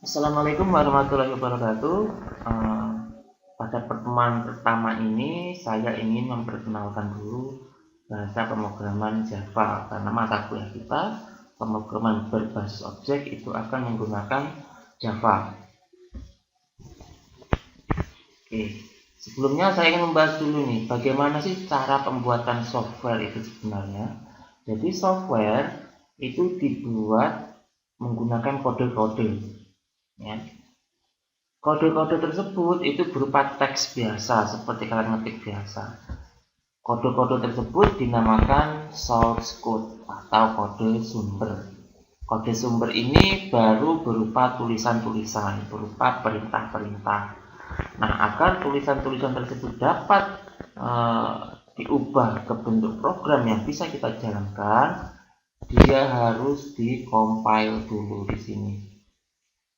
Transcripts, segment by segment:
Assalamualaikum warahmatullahi wabarakatuh. Eh, Pada pertemuan pertama ini saya ingin memperkenalkan dulu bahasa pemrograman Java karena mata kuliah kita pemrograman berbasis objek itu akan menggunakan Java. Oke, sebelumnya saya ingin membahas dulu nih bagaimana sih cara pembuatan software itu sebenarnya. Jadi software itu dibuat menggunakan kode-kode, ya. Kode-kode tersebut itu berupa teks biasa seperti kalian ngetik biasa. Kode-kode tersebut dinamakan source code atau kode sumber. Kode sumber ini baru berupa tulisan-tulisan, berupa perintah-perintah. Nah, agar tulisan-tulisan tersebut dapat diubah ke bentuk program yang bisa kita jalankan, dia harus di-compile dulu di sini.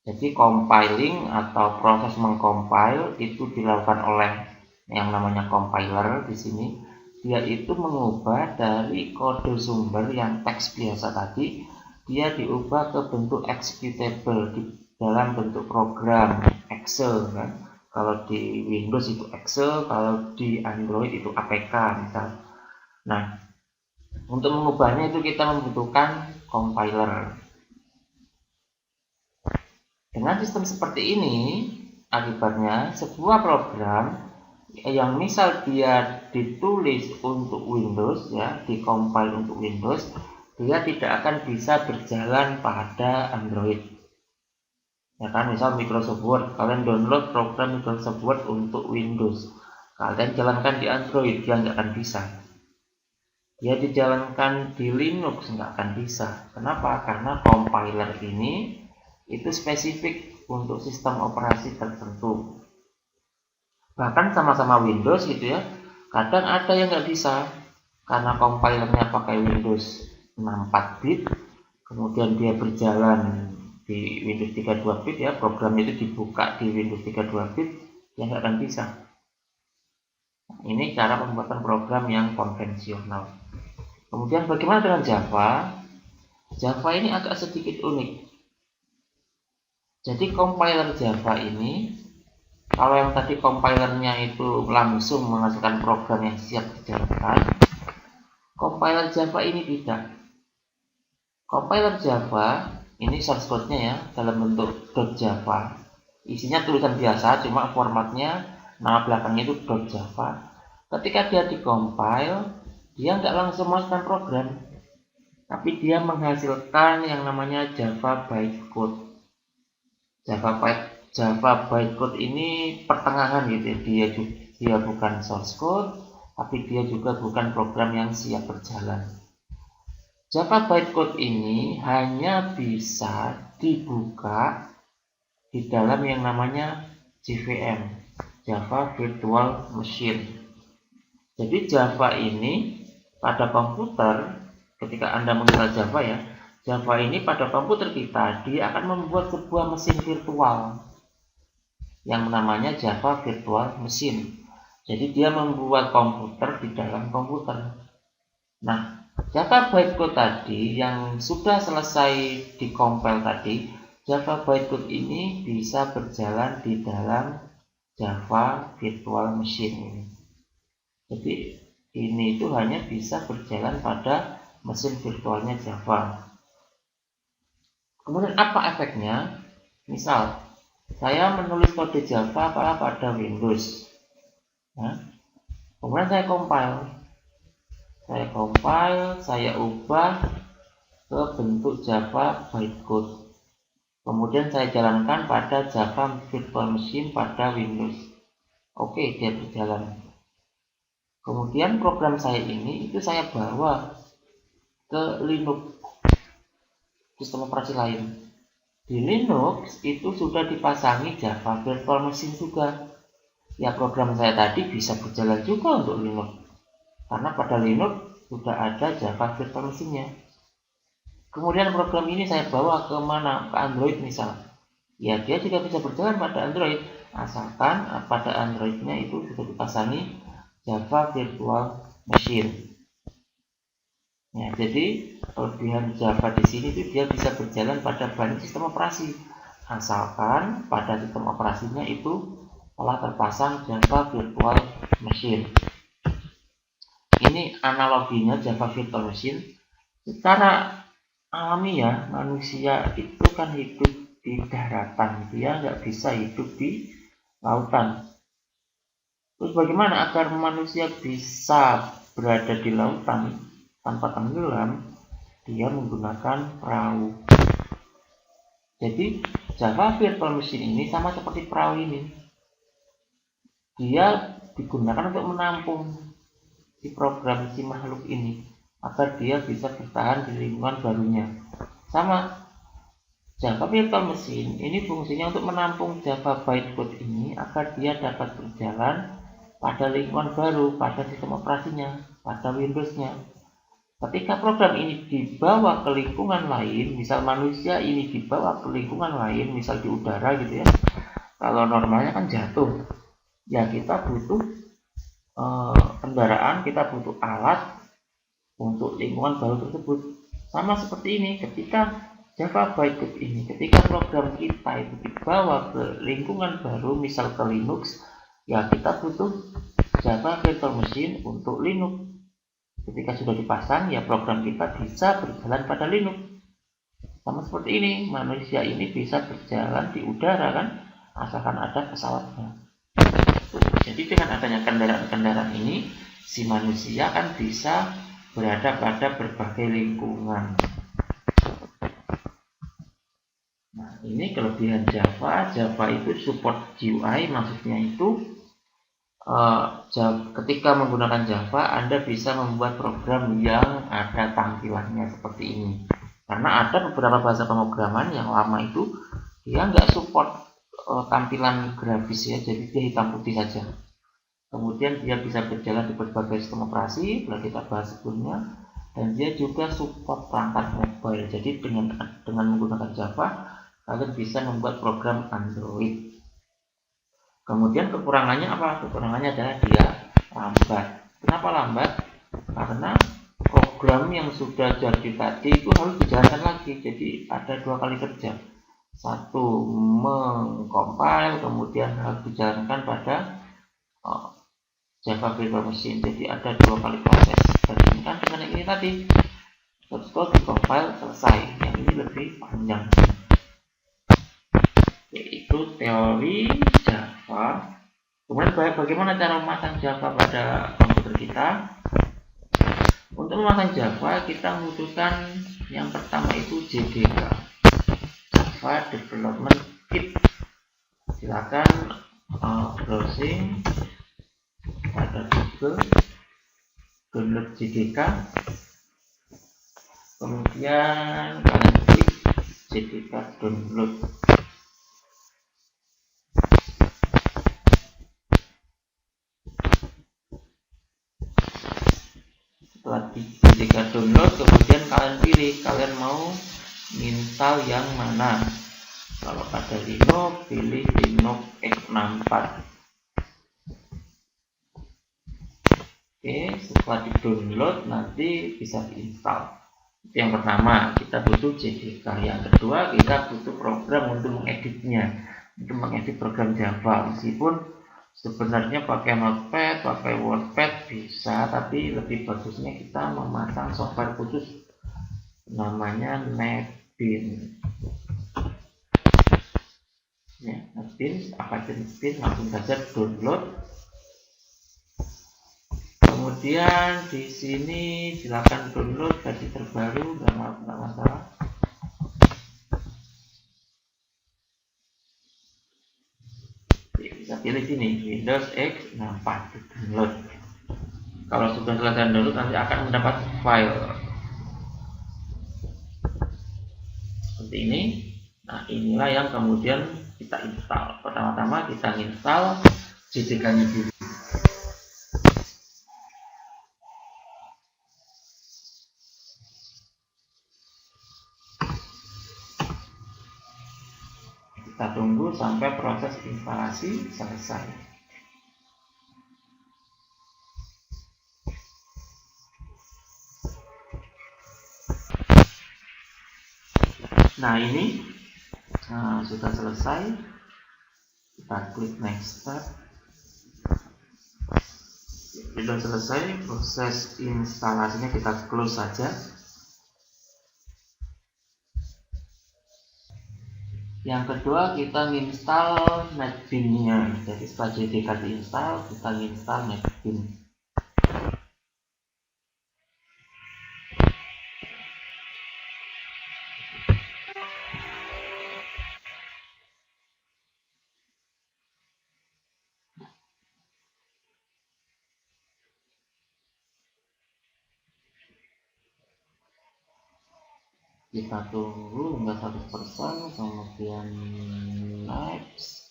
Jadi compiling atau proses mengcompile itu dilakukan oleh yang namanya compiler di sini. Dia itu mengubah dari kode sumber yang teks biasa tadi, dia diubah ke bentuk executable di dalam bentuk program Excel kan. Kalau di Windows itu Excel, kalau di Android itu APK misal. Nah, untuk mengubahnya itu kita membutuhkan compiler. Dengan sistem seperti ini, akibatnya sebuah program yang misal dia ditulis untuk Windows, ya, dikompil untuk Windows, dia tidak akan bisa berjalan pada Android. Ya kan, misal Microsoft Word, kalian download program Microsoft Word untuk Windows, kalian jalankan di Android, dia nggak akan bisa. Dia dijalankan di Linux nggak akan bisa. Kenapa? Karena compiler ini itu spesifik untuk sistem operasi tertentu. Bahkan sama-sama Windows gitu ya, kadang ada yang nggak bisa karena compilernya pakai Windows 64 bit, kemudian dia berjalan di Windows 32 bit ya, programnya itu dibuka di Windows 32 bit, dia nggak akan bisa. Ini cara pembuatan program yang konvensional. Kemudian bagaimana dengan Java? Java ini agak sedikit unik. Jadi compiler Java ini, kalau yang tadi compilernya itu langsung menghasilkan program yang siap dijalankan, compiler Java ini tidak. Compiler Java ini source code-nya ya dalam bentuk .java. Isinya tulisan biasa, cuma formatnya nama belakangnya itu .java. Ketika dia dikompil, dia nggak langsung menghasilkan program, tapi dia menghasilkan yang namanya Java bytecode. Java bytecode ini pertengahan gitu, dia bukan source code, tapi dia juga bukan program yang siap berjalan. Java bytecode ini hanya bisa dibuka di dalam yang namanya JVM, Java Virtual Machine. Jadi Java ini pada komputer, ketika Anda mengenal Java ya, Java ini pada komputer kita, dia akan membuat sebuah mesin virtual yang namanya Java Virtual Machine. Jadi dia membuat komputer di dalam komputer. Nah, Java bytecode tadi yang sudah selesai dikompil tadi, Java bytecode ini bisa berjalan di dalam Java Virtual Machine ini. Jadi ini itu hanya bisa berjalan pada mesin virtualnya Java. Kemudian apa efeknya? Misal, saya menulis kode Java pada Windows. Nah, kemudian saya compile, saya ubah ke bentuk Java bytecode. Kemudian saya jalankan pada Java Virtual Machine pada Windows. Oke, dia berjalan. Kemudian program saya ini itu saya bawa ke Linux, sistem operasi lain. Di Linux itu sudah dipasangi Java Virtual Machine juga. Ya, program saya tadi bisa berjalan juga untuk Linux, karena pada Linux sudah ada Java Virtual Machine-nya. Kemudian program ini saya bawa ke mana? Ke Android misal. Ya, dia juga bisa berjalan pada Android, asalkan pada Android-nya itu sudah dipasangi Java Virtual Machine. Ya, jadi kelebihan Java di sini itu dia bisa berjalan pada banyak sistem operasi. asalkan pada sistem operasinya itu telah terpasang Java Virtual Machine. Ini analoginya Java Virtual Machine. Secara alami ya, manusia itu kan hidup di daratan, dia nggak bisa hidup di lautan. Terus bagaimana agar manusia bisa berada di lautan tanpa tenggelam? Dia menggunakan perahu. Jadi Java Virtual Machine ini sama seperti perahu ini. Dia digunakan untuk menampung si program si makhluk ini agar dia bisa bertahan di lingkungan barunya. Sama, Java Virtual Machine ini fungsinya untuk menampung Java bytecode ini agar dia dapat berjalan pada lingkungan baru, pada sistem operasinya, pada Windows-nya. Ketika program ini dibawa ke lingkungan lain, misal manusia ini dibawa ke lingkungan lain, misal di udara gitu ya, kalau normalnya kan jatuh, ya kita butuh kendaraan, kita butuh alat untuk lingkungan baru tersebut. Sama seperti ini, ketika Java bytecode ini, ketika program kita itu dibawa ke lingkungan baru, misal ke Linux, ya kita butuh Java Virtual Machine untuk Linux. Ketika sudah dipasang, ya program kita bisa berjalan pada Linux. Sama seperti ini, manusia ini bisa berjalan di udara kan, asalkan ada pesawatnya. Jadi dengan adanya kendaraan-kendaraan ini, si manusia kan bisa berada pada berbagai lingkungan. Nah, ini kelebihan Java. Java itu support GUI, maksudnya itu ketika menggunakan Java, Anda bisa membuat program yang ada tampilannya seperti ini. Karena ada beberapa bahasa pemrograman yang lama itu dia nggak support tampilan grafis ya, jadi dia hitam putih saja. Kemudian dia bisa berjalan di berbagai sistem operasi, telah kita bahas sebelumnya, dan dia juga support perangkat mobile. Jadi dengan menggunakan Java, kalian bisa membuat program Android. Kemudian kekurangannya apa? Kekurangannya adalah dia lambat. Kenapa lambat? Karena program yang sudah jadi tadi itu harus dijalankan lagi. Jadi ada 2 kali kerja. Satu, mengcompile, kemudian harus dijalankan pada Java Virtual Machine. Jadi ada 2 kali proses. Bandingkan dengan yang ini tadi. Setelah di-compile selesai. Yang ini lebih panjang. Yaitu teori Java. Kemudian bagaimana cara memasang Java pada komputer kita? Untuk memasang Java kita membutuhkan yang pertama itu JDK, Java Development Kit. Silakan browsing pada Google, download JDK, kemudian kalian klik JDK download. Setelah jika download, kemudian kalian pilih kalian mau install yang mana. Kalau pada Linux, pilih Linux x64. Oke, setelah di download nanti bisa diinstal. Itu yang pertama, kita butuh JDK. Yang kedua, kita butuh program untuk mengeditnya, untuk mengedit program Java. Meskipun sebenarnya pakai Notepad, pakai WordPad bisa, tapi lebih bagusnya kita memasang software khusus namanya NetBeans. Ya, NetBeans, apa itu NetBeans? Langsung saja download. Kemudian di sini silakan download versi terbaru, nggak masalah. Bisa pilih sini Windows X64 download. Kalau sudah selesai download nanti akan mendapat file seperti ini. Nah, inilah yang kemudian kita install. Pertama-tama kita install JDK-nya dulu. Kita tunggu sampai proses instalasi selesai. Nah, ini Nah, sudah selesai, kita klik next step. Sudah selesai, proses instalasinya kita close saja. Yang kedua, kita install NetBeans-nya. Jadi setelah JDK diinstal, kita install NetBeans. Kita tunggu hingga 100%, kemudian next,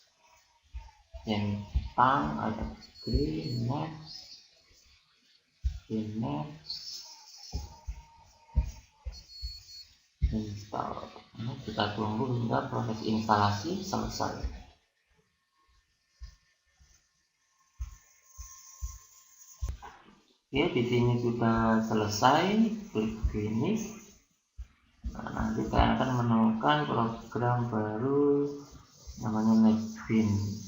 centang, ada screen, next, install. Nah, kita tunggu hingga proses instalasi selesai. Oke, di sini sudah selesai, klik finish. Nah, nanti kalian akan menemukan program baru namanya NetBeans.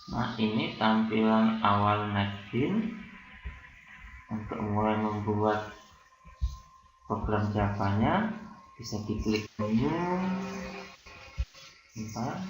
Nah, ini tampilan awal NetBeans. Untuk mulai membuat program Java-nya, bisa diklik menu. Bentar.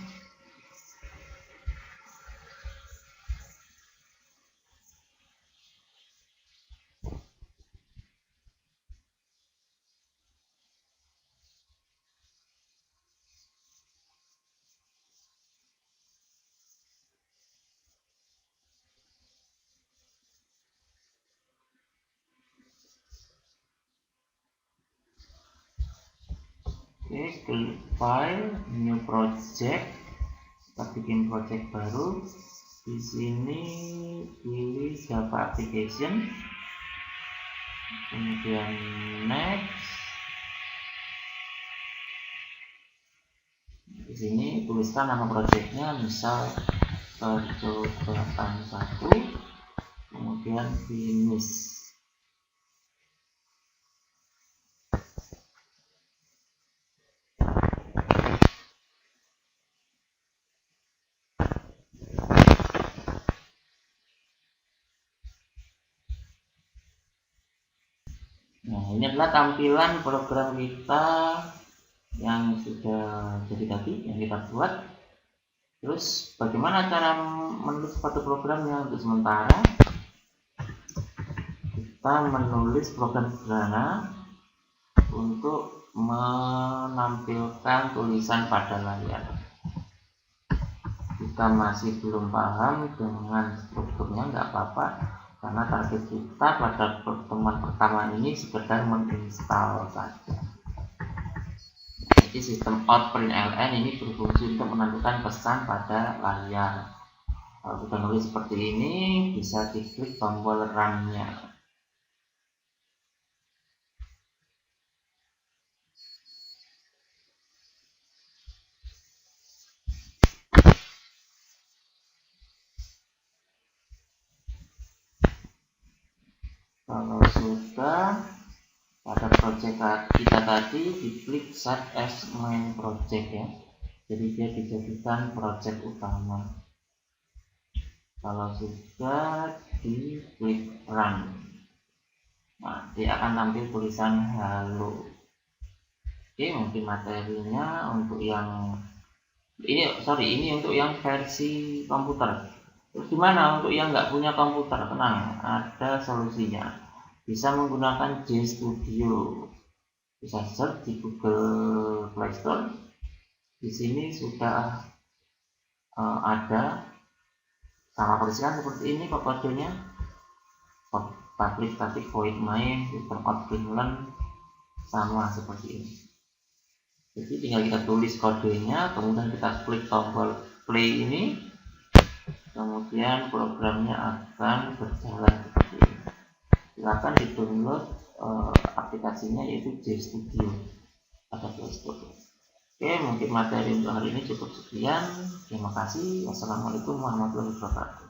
Oke, klik file, new project. Kita bikin project baru. Di sini pilih Java application, kemudian next. Di sini tuliskan nama projectnya, misal percobaan 1, kemudian finish. Nah, ini adalah tampilan program kita yang sudah jadi tadi, yang kita buat. Terus bagaimana cara menulis suatu programnya? Untuk sementara kita menulis program sederhana untuk menampilkan tulisan pada layar. Jika masih belum paham dengan strukturnya, nggak apa-apa, karena target kita pada pertemuan pertama ini sekedar menginstal saja. Jadi sistem outprintln ini berfungsi untuk menentukan pesan pada layar. Kalau kita nulis seperti ini, bisa diklik tombol run-nya. Kalau sudah, pada project kita tadi diklik set as main project ya. Jadi dia dijadikan project utama. Kalau sudah, diklik run. Nah, dia akan tampil tulisan halo. Oke, mungkin materinya untuk yang ini untuk yang versi komputer. Terus gimana untuk yang nggak punya komputer? Tenang, ada solusinya. Bisa menggunakan JStudio. Bisa search di Google Play Store. Di sini sudah ada, sama persis seperti ini kodenya. Public static void main system out println, sama seperti ini. Jadi tinggal kita tulis kodenya, kemudian kita klik tombol play ini, kemudian programnya akan berjalan seperti ini. silakan di download aplikasinya yaitu JStudio pada Play Store. Oke, mungkin materi untuk hari ini cukup sekian. Terima kasih. Wassalamualaikum warahmatullahi wabarakatuh.